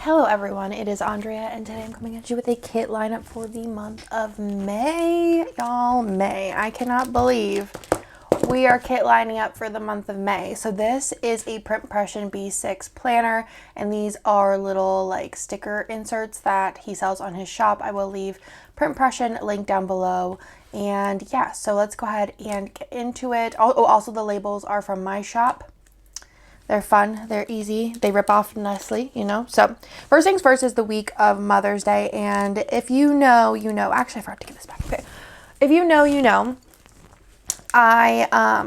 Hello everyone, it is Andrea and today I'm coming at you with a kit lineup for the month of May. Y'all, May. I cannot believe we are kit lining up for the month of May. So this is a Print Impression B6 planner and these are little like sticker inserts that he sells on his shop. I will leave Print Impression link down below. And yeah, so let's go ahead and get into it. Oh, also the labels are from my shop. They're fun, they're easy, they rip off nicely, you know. So first things first is the week of Mother's Day, and if you know, you know. Actually, I forgot to give this back. Okay, if you know, you know. I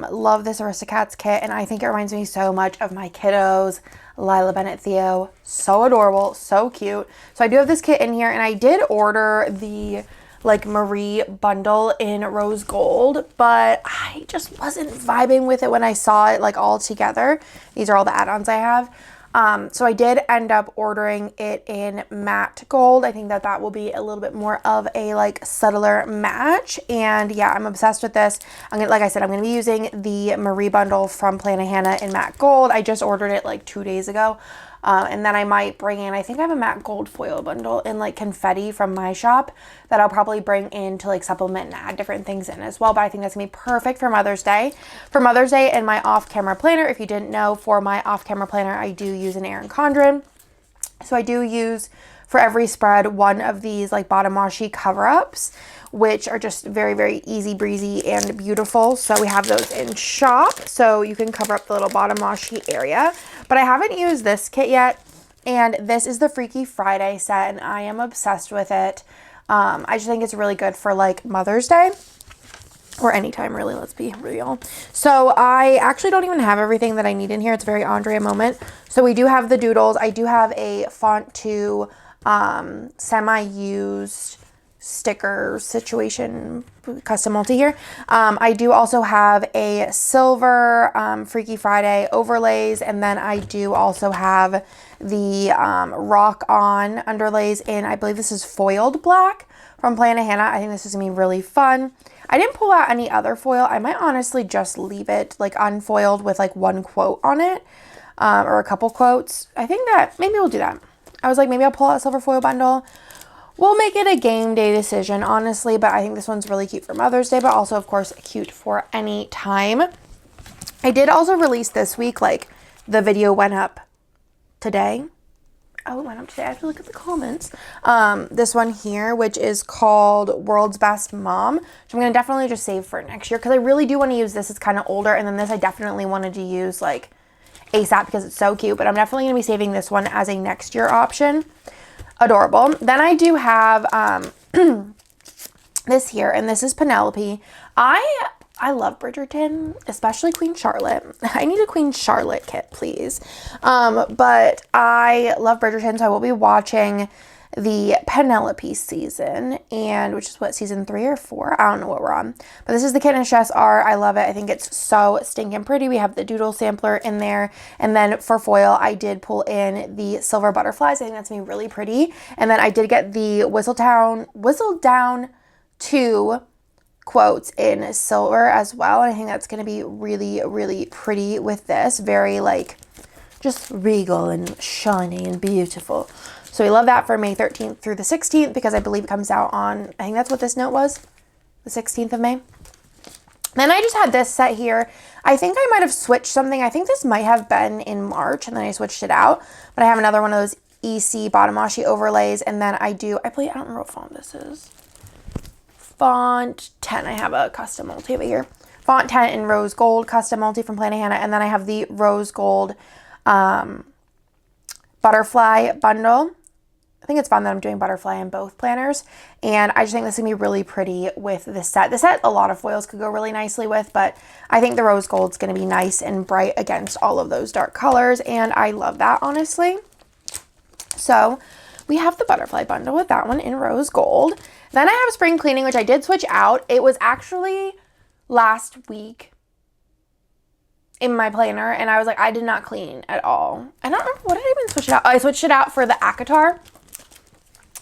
love this Aristocats kit, and I think it reminds me so much of my kiddos. Lila Bennett Theo, so adorable, so cute. So I do have this kit in here, and I did order the like Marie bundle in rose gold, but I just wasn't vibing with it when I saw it like all together. These are all the add-ons I have. So I did end up ordering it in matte gold. I think that that will be a little bit more of a like subtler match. And yeah, I'm obsessed with this. Like I said, I'm gonna be using the Marie bundle from Planet Hannah in matte gold. I just ordered it like 2 days ago. And then I might bring in, I think I have a matte gold foil bundle in like confetti from my shop that I'll probably bring in to like supplement and add different things in as well. But I think that's gonna be perfect for Mother's Day. For Mother's Day and my off-camera planner, if you didn't know, for my off-camera planner, I do use an Erin Condren. So I do use for every spread one of these like bottom washi cover-ups, which are just very, very easy breezy and beautiful. So we have those in shop, so you can cover up the little bottom washi area. But I haven't used this kit yet, and this is the Freaky Friday set, and I am obsessed with it. I just think it's really good for like Mother's Day, or anytime really, let's be real. So I actually don't even have everything that I need in here. It's a very Andrea moment. So we do have the doodles. I do have a font to semi-used sticker situation custom multi here. I do also have a silver Freaky Friday overlays, and then I do also have the rock on underlays in, I believe this is foiled black from Planet Hannah. I think this is gonna be really fun. I didn't pull out any other foil. I might honestly just leave it like unfoiled with like one quote on it, or a couple quotes. I think that maybe we'll do that. I was like, maybe I'll pull out a silver foil bundle. We'll make it a game day decision, honestly, but I think this one's really cute for Mother's Day, but also, of course, cute for any time. I did also release this week, like, the video went up today. Oh, it went up today. I have to look at the comments. This one here, which is called World's Best Mom, which I'm going to definitely just save for next year, because I really do want to use this. It's kind of older, and then this I definitely wanted to use, like, ASAP because it's so cute, but I'm definitely going to be saving this one as a next year option. Adorable. Then I do have this here, and this is Penelope. I love Bridgerton, especially Queen Charlotte. I need a Queen Charlotte kit, please. But I love Bridgerton, so I will be watching the Penelope season, and which is what, season 3 or 4? I don't know what we're on. But this is the kit in Chess Art. I love it. I think it's so stinking pretty. We have the doodle sampler in there. And then for foil, I did pull in the silver butterflies. I think that's gonna be really pretty. And then I did get the whistle down 2 quotes in silver as well. And I think that's gonna be really, really pretty with this. Very like just regal and shiny and beautiful. So we love that for May 13th through the 16th, because I believe it comes out on, I think that's what this note was, the 16th of May. Then I just had this set here. I think I might have switched something. I think this might have been in March, and then I switched it out. But I have another one of those EC bottom washi overlays, and then I don't remember what font this is. Font 10. I have a custom multi over here. Font 10 in rose gold custom multi from Planet Hannah, and then I have the rose gold butterfly bundle. I think it's fun that I'm doing butterfly in both planners, and I just think this is gonna be really pretty with this set. This set, a lot of foils could go really nicely with, but I think the rose gold is gonna be nice and bright against all of those dark colors, and I love that, honestly. So we have the butterfly bundle with that one in rose gold. Then I have spring cleaning, which I did switch out. It was actually last week in my planner, and I was like, I did not clean at all. I don't remember, what did I even switch it out? Oh, I switched it out for the ACOTAR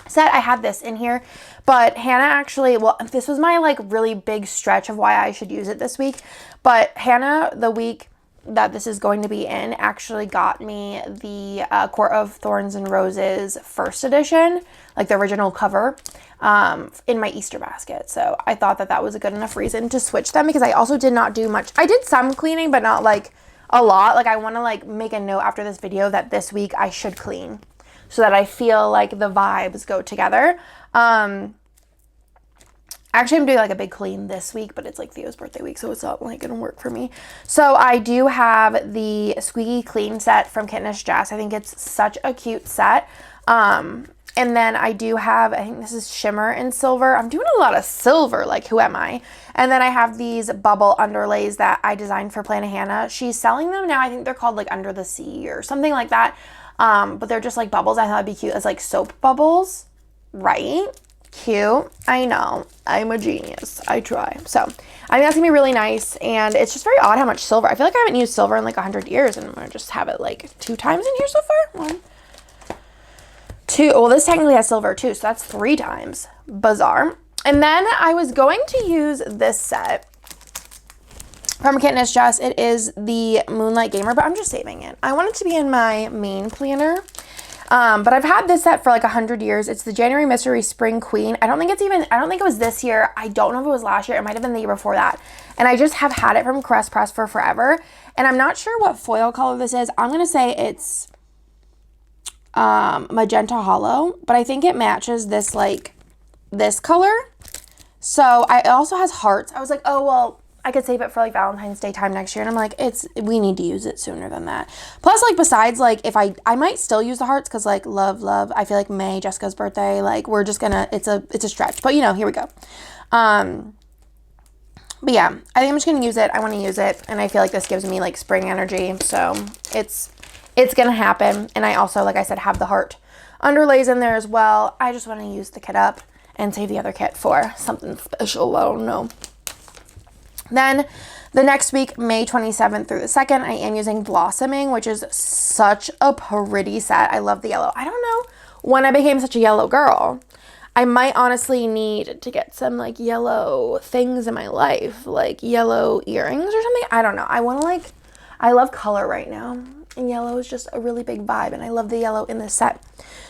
set. I had this in here, but Hannah actually, well, this was my like really big stretch of why I should use it this week, but Hannah the week that this is going to be in actually got me the Court of Thorns and Roses first edition, like the original cover, in my Easter basket. So I thought that that was a good enough reason to switch them, because I also did not do much. I did some cleaning, but not like a lot. Like, I want to like make a note after this video that this week I should clean, so that I feel like the vibes go together. Actually, I'm doing like a big clean this week, but it's like Theo's birthday week, so it's not like gonna work for me. So I do have the Squeaky Clean set from Kit Jess. I think it's such a cute set. And then I do have, I think this is shimmer and silver. I'm doing a lot of silver, like who am I? And then I have these bubble underlays that I designed for Planet Hannah. She's selling them now. I think they're called like Under the Sea or something like that. But they're just like bubbles. I thought it'd be cute as like soap bubbles, right? Cute. I know. I'm a genius. I try. So I think that's gonna be really nice. And it's just very odd how much silver. I feel like I haven't used silver in like 100 years, and I'm gonna just have it like 2 times in here so far. 1, 2. Well, this technically has silver too, so that's 3 times. Bizarre. And then I was going to use this set from Kit Jess. It is the Moonlight Gamer, but I'm just saving it. I want it to be in my main planner. But I've had this set for like 100 years. It's the January Mystery Spring Queen. I don't think it was this year. I don't know if it was last year. It might have been the year before that. And I just have had it from Crest Press for forever. And I'm not sure what foil color this is. I'm going to say it's magenta hollow, but I think it matches this, like this color. So it also has hearts. I was like, oh, well, I could save it for like Valentine's Day time next year. And I'm like, we need to use it sooner than that. Plus, like, besides, like, if I might still use the hearts, because like love, I feel like May, Jessica's birthday, like we're just gonna, it's a stretch, but you know, here we go. But yeah, I think I'm just gonna use it. I want to use it, and I feel like this gives me like spring energy, so it's gonna happen. And I also, like I said, have the heart underlays in there as well. I just want to use the kit up and save the other kit for something special. I don't know. Then the next week, May 27th through the 2nd, I am using Blossoming, which is such a pretty set. I love the yellow. I don't know when I became such a yellow girl. I might honestly need to get some like yellow things in my life, like yellow earrings or something. I don't know. I love color right now, and yellow is just a really big vibe, and I love the yellow in this set.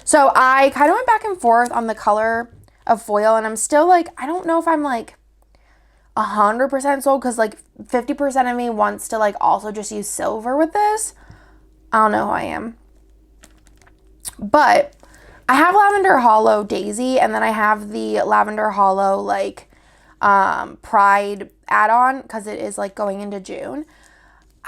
So I kind of went back and forth on the color of foil, and I'm still like, I don't know if I'm like 100% sold, because like 50% of me wants to like also just use silver with this. I don't know who I am. But I have Lavender Hollow Daisy, and then I have the Lavender Hollow like Pride add-on, because it is like going into June.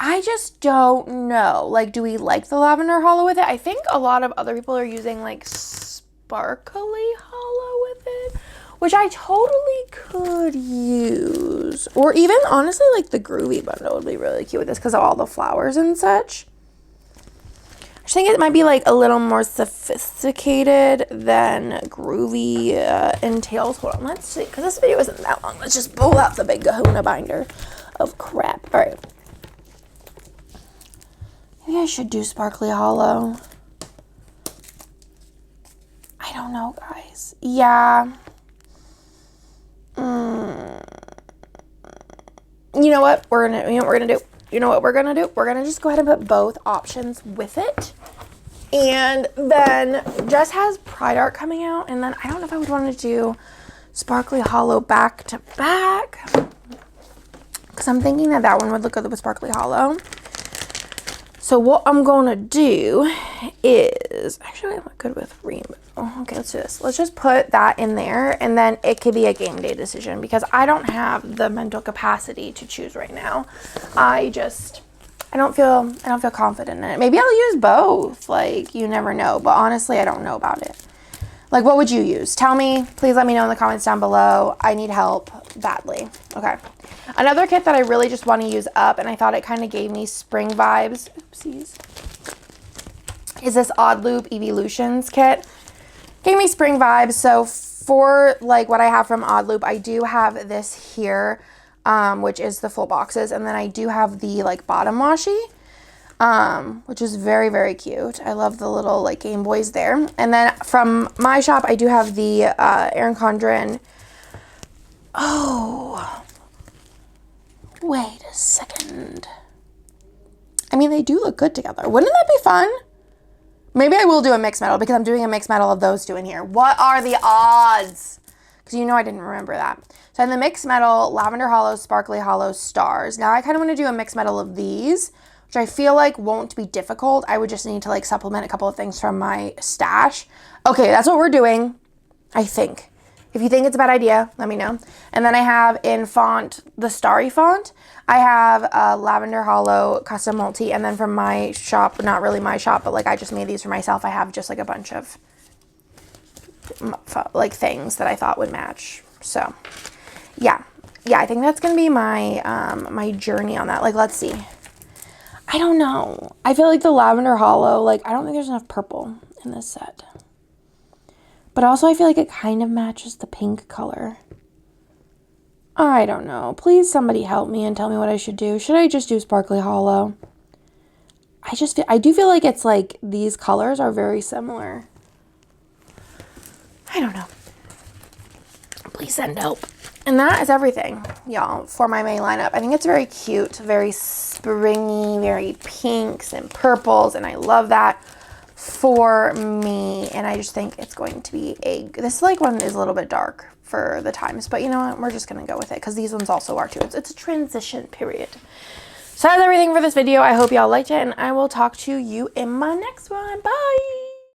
I just don't know. Like, do we like the Lavender Hollow with it? I think a lot of other people are using like Sparkly Hollow with it, which I totally could use. Or even, honestly, like the Groovy bundle would be really cute with this because of all the flowers and such. I just think it might be like a little more sophisticated than Groovy entails. Hold on, let's see, because this video isn't that long. Let's just pull out the big kahuna binder of crap. All right. Maybe I should do Sparkly Hollow. I don't know, guys. Yeah. You know what we're gonna do? We're gonna just go ahead and put both options with it. And then Jess has Pride Art coming out, and then I don't know if I would want to do Sparkly Hollow back to back, because I'm thinking that one would look good with Sparkly Hollow. So what I'm gonna do is, actually I look good with rainbow. Okay, let's do this. Let's just put that in there, and then it could be a game day decision, because I don't have the mental capacity to choose right now. I don't feel confident in it. Maybe I'll use both. Like, you never know. But honestly, I don't know about it. Like, what would you use? Tell me. Please let me know in the comments down below. I need help badly. Okay. Another kit that I really just want to use up, and I thought it kind of gave me spring vibes, oopsies, is this Odd Loop Evolutions kit. Gave me spring vibes. So for like what I have from Odd Loop, I do have this here, which is the full boxes, and then I do have the like bottom washi, which is very, very cute. I love the little like Game Boys there. And then from my shop, I do have the Erin Condren. Oh, wait a second. I mean, they do look good together. Wouldn't that be fun? Maybe I will do a mixed metal because I'm doing a mixed metal of those two in here. What are the odds? Because you know I didn't remember that. So in the mixed metal, Lavender Hollow, Sparkly Hollow, Stars. Now I kind of want to do a mixed metal of these, which I feel like won't be difficult. I would just need to like supplement a couple of things from my stash. Okay, that's what we're doing, I think. If you think it's a bad idea, let me know. And then I have in font, the Starry font, I have Lavender Hollow Custom Multi. And then from my shop, not really my shop, but like I just made these for myself, I have just like a bunch of like things that I thought would match. So yeah, I think that's gonna be my my journey on that. Like, let's see. I don't know. I feel like the Lavender Hollow, like I don't think there's enough purple in this set. But also I feel like it kind of matches the pink color. I don't know. Please somebody help me and tell me what I should do. Should I just do Sparkly Hollow? I do feel like it's like these colors are very similar. I don't know. Please send help. And that is everything, y'all, for my May lineup. I think it's very cute, very springy, very pinks and purples, and I love that for me. And I just think it's going to be this like one is a little bit dark for the times, but you know what, we're just gonna go with it because these ones also are too. It's a transition period. So that's everything for this video. I hope y'all liked it, and I will talk to you in my next one. Bye.